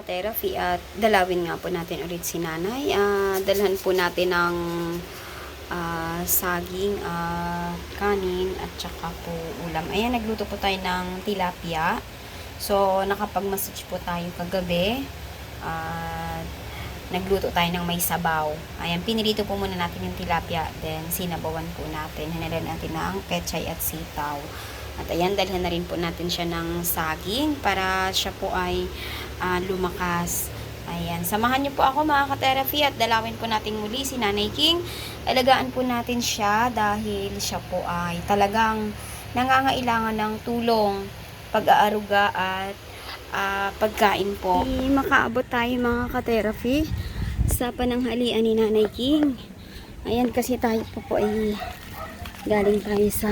ka-therapy at dalawin nga po natin ulit si nanay. Dalhan po natin ng saging at kanin at saka po ulam. Ayan, nagluto po tayo ng tilapia. So, nakapag-massage po tayo kagabi. Nagluto tayo ng may sabaw. Ayan, pinirito po muna natin yung tilapia. Then, sinabawan po natin. Hinalan natin ng pechay at sitaw. At ayan, dalhan na rin po natin siya ng saging para siya po ay lumakas. Ayan, samahan niyo po ako mga ka-therapy at dalawin po natin muli si Nanay King. Alagaan po natin siya dahil siya po ay talagang nangangailangan ng tulong, pag-aaruga at pagkain po. Makaabot tayo mga ka-therapy sa pananghalian ni Nanay King. Ayan, kasi tayo po ay galing tayo sa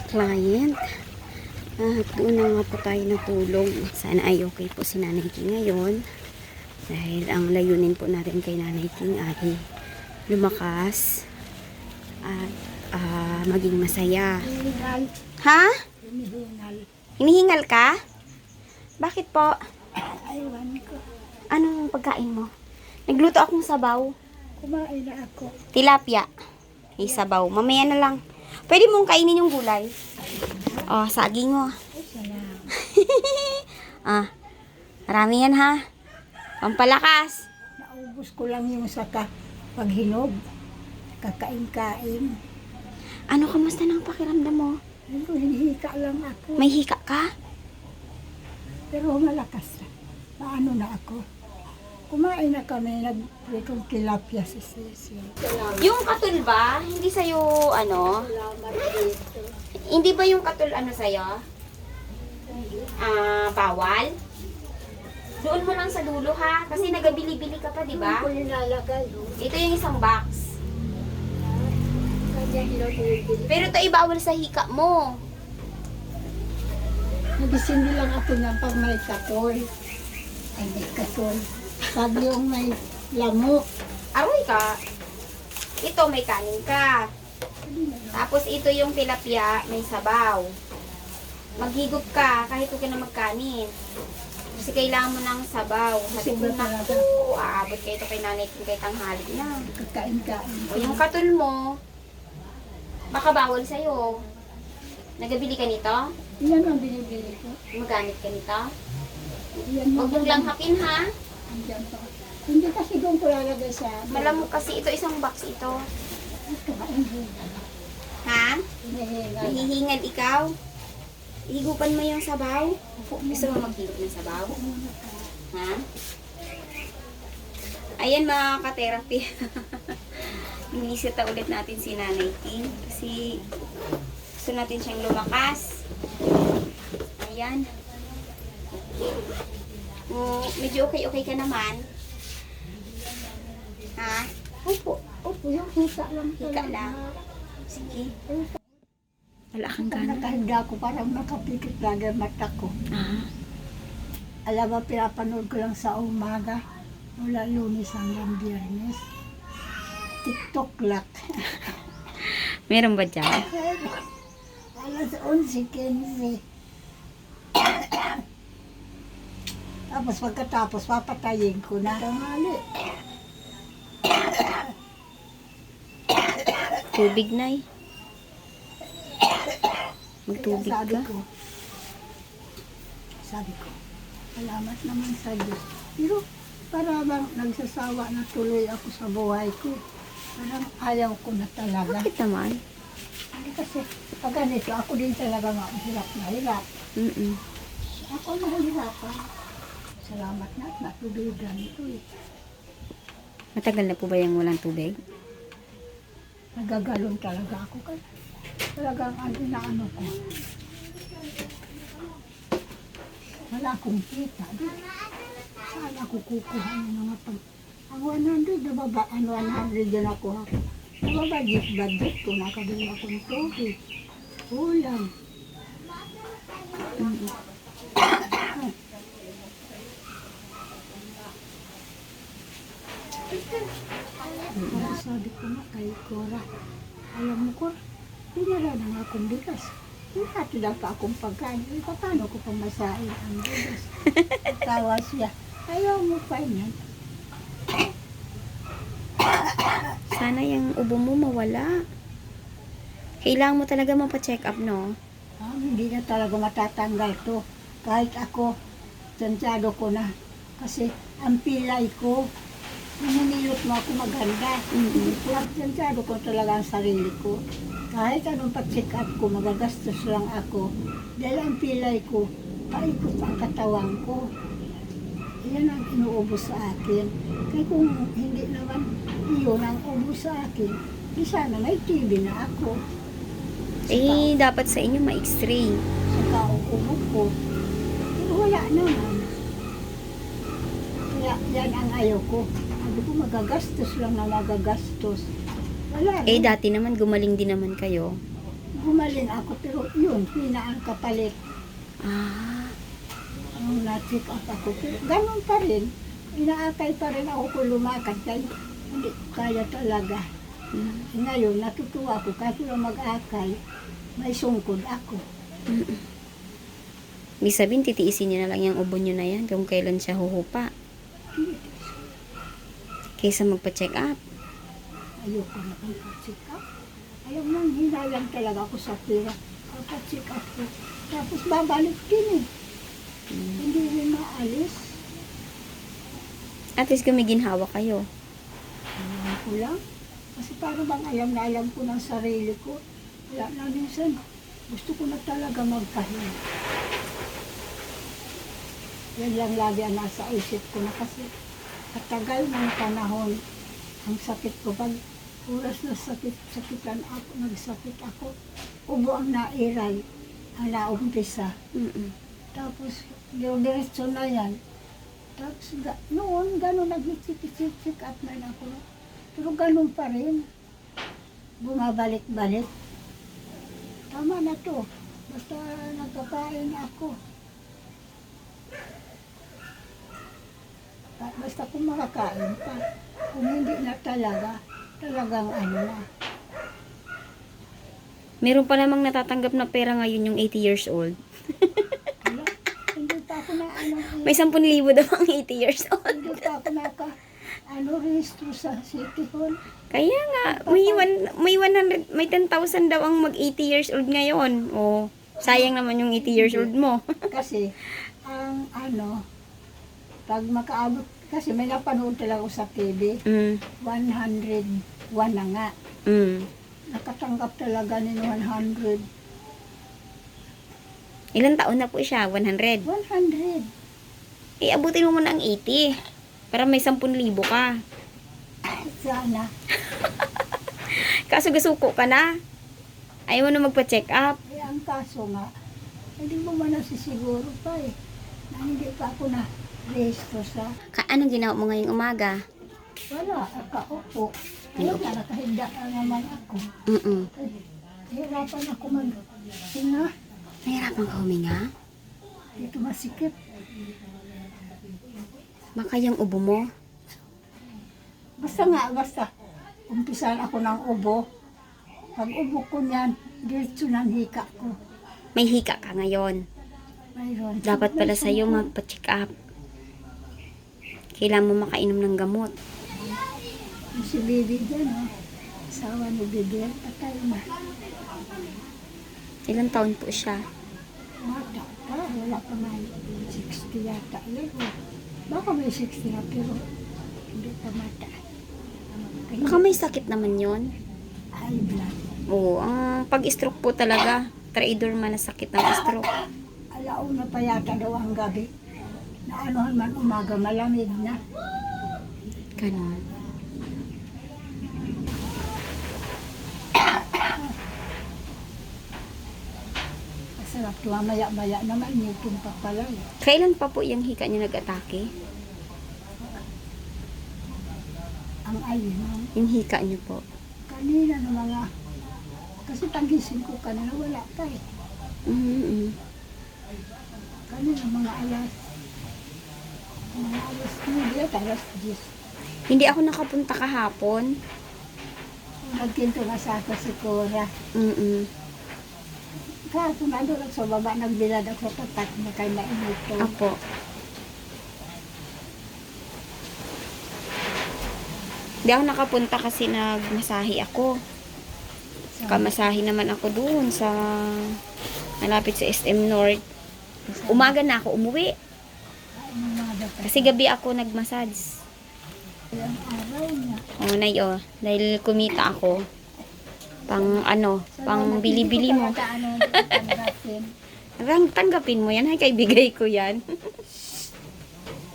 client. At doon na nga po tayo natulog. Sana ay okay po si Nanay King ngayon. Dahil ang layunin po natin kay Nanay King ay lumakas at maging masaya. Ha? Hinihingal ka? Bakit po? Aywan ko. Anong pagkain mo? Nagluto akong sabaw. Kumain na ako. Tilapia. May sabaw. Mamaya na lang. Pwede mong kainin yung gulay. Oh, saging mo. Ay, salamat. Marami yan ha. Pampalakas. Naubos ko lang yung paghinog. Kakain-kain. Ano, kamusta ng pakiramdam mo? Pero hinihika lang ako. May hika ka? Pero malakas na. Paano na ako? Kumain na kami. Nagpritong tilapia sa sisi. Yung katul ba? Hindi sa'yo, ano? Salamat dito. Hindi ba yung katul, ano sa'yo? Bawal? Doon mo lang sa dulo ha. Kasi nagabili-bili ka pa, di ba? Ko nilalagay. Ito yung isang box. Kanya hinabibili. Pero ito ibawal sa hika mo. Nagisindi lang ako niyan pag may katol. Ay, may katol. Pag yung may lamok. Aroy ka. Ito may kanin ka. Tapos ito yung tilapia, may sabaw. Maghigop ka kahit huwag ka na magkanin. Kasi kailangan mo ng sabaw. Hatid mo na. Aabot kayo ito kay Nanay King kay tanghali na. Kakain-kain. O yung katul mo, baka bawal sa'yo. Nagabili ka nito? Yan ang binibili ko. Magamit ka nito? Yan Huwag mong lang hapin ha. Andyan pa. Hindi kasi doon ko lalagay sa... Malamok kasi ito, isang box ito. Ha? Nahihingal ikaw? Higupan mo yung sabaw? Gusto mo maghigop ng sabaw? Ha? Ayan mga ka-therapy. Inisita ulit natin si Nanay King. Kasi gusto natin siyang lumakas. Ayan. Medyo okay ka naman. Ha? Opo, yung hika lang. Hika lang. Sige. Wala kang Pag gana. nakahanda ko, parang nakapikit lagi ang mata ko. Alam mo, pinapanood ko lang sa umaga. Mula Lunes hanggang Biyernes. TikTok lang. Meron ba dyan? Alas 11:15. Tapos pagkatapos, papatayin ko na. Tanghali. Tubig na eh. Magtubig Kaya ka. Sabi ko, salamat naman sa Diyos. Pero para bang nagsasawa na tuloy ako sa buhay ko. Parang ayaw ko na talaga. Bakit naman? Hindi kasi pag ganito, ako din talaga nga hirap na hirap. Ako nahihirapan. Salamat na at natubigan ito eh. Matagal na po ba yung walang tubig? Nagagalon talaga ako kasi talagang ano ko. Wala akong kita. Saan ako kukuha ng mga pag... Ang 100 na baba, 100 din ako ha. Nababudget ko, nakabili akong tubig. Ulam. Sabi ko nga kay Cora, alam mo Cora, pinara na nga akong bigas. Hatid pa akong pagkain. Paano ko pamasahin ang bigas? Tawa siya. Ayaw mo pa yan. Sana yung ubo mo mawala. Kailangan mo talaga mapacheck up, no? Hindi na talaga matatanggal to. Kahit ako, tsansyado ko na. Kasi ang pilay ko, nananilot mo ako maganda. Tsansyado ko talaga ang sarili ko. Kahit anong pa-check up ko, magagastos lang ako. Dahil ang pilay ko, paikot ang katawan ko. Yan ang inuubos sa akin. Kaya kung hindi naman iyon ang ubos sa akin, di sana may TV na ako. Eh, dapat sa inyo ma-x-ray. Sa kauubog ko. Pero wala naman. Kaya yan ang ayaw ko. Sabi ko magagastos lang na magagastos. Wala Eh, rin. dati naman gumaling din naman kayo. Gumaling ako pero yun, pinaan kapalit. Ah, Nung na-check up ako. Pero ganun pa rin. Inaakay pa rin ako kung lumakad. Kaya hindi ko kaya talaga. Ngayon, natutuwa ako. Kahit lang mag-akay, may sungkod ako. ibig sabihin, titiisin niyo na lang yung ubo niyo na yan kung kailan siya huhupa. Kaysa magpa-check up. Ayoko na kang pa-check up. Ayaw nang hinayang talaga ako sa pera. Pa-check up ko. Tapos babalik din eh. Hindi rin maalis. At least gumiginhawa kayo. Alam ko lang. Kasi parang bang alam na alam ko ng sarili ko. Wala na minsan. Gusto ko na talaga magpahinga. Yan lang lagi ang nasa isip ko na kasi katagal ng panahon ang sakit ko. Pag oras na sakitan ako, nagsakit ako, ubo ang nairay, ang naumpisa. Tapos, diretso na yan. Tapos, noon, gano'n nag-check up na ako. Pero gano'n pa rin. Bumabalik-balik. Tama na to. Basta nagkakain ako. Basta kung makakain pa. Kung hindi na talaga, talagang ano na. Meron pa namang natatanggap na pera ngayon yung 80 years old. Wala. Hindi pa ako na ano. May 10,000 daw ang 80 years old. Hindi pa ako rehistro sa City Hall. Kaya nga, may 10,000 daw ang mag 80 years old ngayon. Oh, sayang naman yung 80 years old mo. Kasi, ang pag makaabot, kasi may napanood talaga ako sa TV, 101 na nga. Nakatanggap talaga ni 100. Ilang taon na po siya? 100. 100. Eh, abutin mo muna ang 80. Para may 10,000 ka. Sana. Kaso gasuko ka na. Ayaw mo na magpa-check up. Eh, ang kaso nga, hindi mo man nasisiguro pa eh. Na hindi pa ako na rehistro sa... Anong ginawa mo ngayong umaga? Wala, nakaupo. Ayun na, nakahinda na naman ako. Eh, hirapan ako mag-hinga. Nahirapan ka huminga? Dito masikip. Baka yung ubo mo. Basta. Umpisan ako ng ubo. Pag ubo ko niyan, diretso ng hika ko. May hika ka ngayon. Mayroon. Dapat pala sa'yo magpa-check up. Kailangan mo makainom ng gamot. Yung si Bibi dyan, asawa ni Bibi, patay na. Ilang taon po siya? Mata pa, wala pa man. 60 yata. Yun, baka may 60 na, pero hindi pa mata. Baka may sakit naman yon. High blood. Oo, ang pag-stroke po talaga. Traidor man na sakit ng stroke. Alauna pa yata daw ang gabi. Na anuhan man umaga, malamig na. Ganon. Masarap tuwa, maya-maya naman, ngitin pa pala. Kailan pa po yung hika niya nag-atake? Ang ayun, Yung hika niyo po. kanina na mga, kasi pagising ko kanina, wala pa eh. Kanina mga alas 9 at alas 10. Hindi ako nakapunta kahapon. Nagkinto na sa ako si Cora. Kaso nandun ako sa baba, nagbilad ako sa tapat na kay mainit ko. Apo. Hindi ako nakapunta kasi nagmasahe ako. Kamasahe naman ako doon sa malapit sa SM North. Umaga na ako umuwi. Kasi gabi ako nagmassage. Ang araw niya. Oh, nay, oh. Dahil kumita ako. Pang ano, pang bili-bili mo. Tanggapin mo yan. Ay, kaibigay ko yan.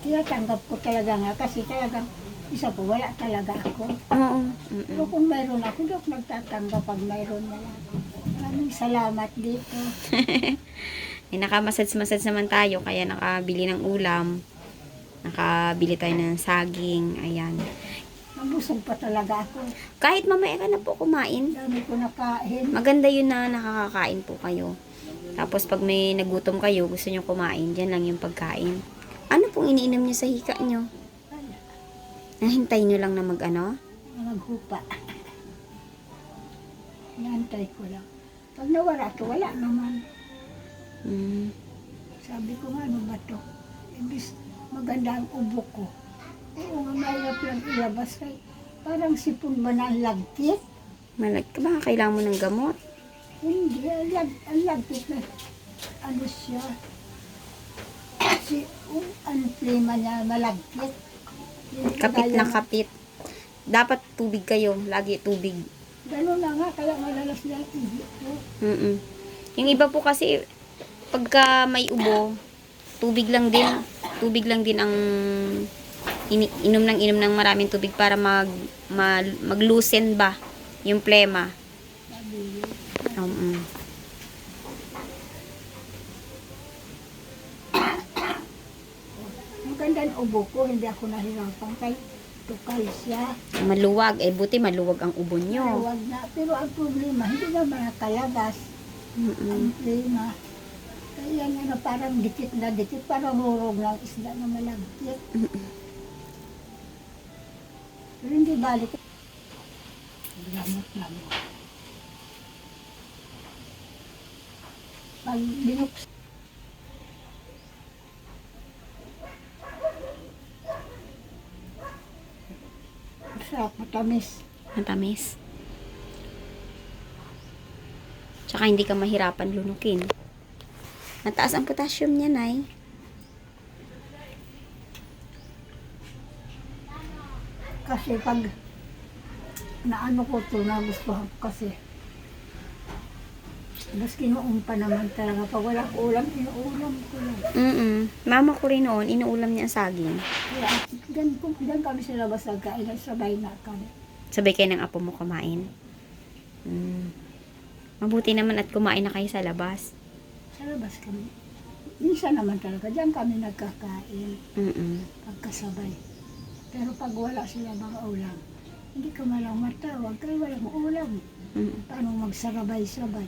Tinatanggap ko talaga nga kasi talagang isa ko, wala talaga ako. Oo. Pero kung mayroon ako, di ako nagtatanggap pag mayroon na lang. Maraming salamat dito. Ay, nakamassage-massage naman tayo. Kaya nakabili ng ulam. Nakabili tayo ng saging. Ayan. Nabusog pa talaga ako. Kahit mamaya ka na po kumain. Dami ko nakain. Maganda yun na nakakakain po kayo. Tapos pag may nagutom kayo, gusto nyo kumain, dyan lang yung pagkain. Ano pong iniinom nyo sa hika nyo? Wala. Nahintay nyo lang na mag-ano? Naghupa. Inaantay ko lang. Pag nawala to, wala naman. Mm. Sabi ko nga, ano ba to? Imbis maganda ang ubo ko. Oo nga, mahirap lang ilabas kay parang sipon ba na ang lagkit? Baka kailangan mo ng gamot. Hindi, ang lagkit na ano siya. Ang plema niya malagkit. Hindi Kapit kagaya na ng- kapit. Dapat tubig kayo. Lagi tubig. Ganun na nga, kaya malalas niya ang ihi ko. Mm-mm. Yung iba po kasi, pagka may ubo, tubig lang din. Tubig lang din ang inom ng maraming tubig para mag-loosen ba yung plema. Sabi niya. Maganda ang ubo ko, hindi ako nahirapan kay tukal siya. Maluwag. Buti maluwag ang ubo nyo. Huwag na. Pero ang problema, hindi naman nakalabas. Mm-mm. Ang problema. Kaya nga na parang dikit na dikit, parang hurog ng isda na malagkit. Pero hindi balik. Gamot namin. Pag binuks, sarap, matamis. Matamis. Tsaka hindi ka mahirapan lunukin. Mataas ang potassium niya, Nay. Kasi pag naano ko to, nagustuhan ko kasi. Maski noon pa naman talaga, pag walang ulam, inuulam ko lang. Mama ko rin noon, inuulam niya ang saging. Kaya dyan kami sa labas nagkain, sabay na kami. Sabay kayo ng apo mo kumain. Mabuti naman at kumain na kayo sa labas. Sa labas kami. Minsan naman talaga, dyan kami nagkakain, pagkasabay. Pero pag wala sila mga ulam, hindi ka malang matawag, kaya walang ulam. Paano magsarabay-sabay?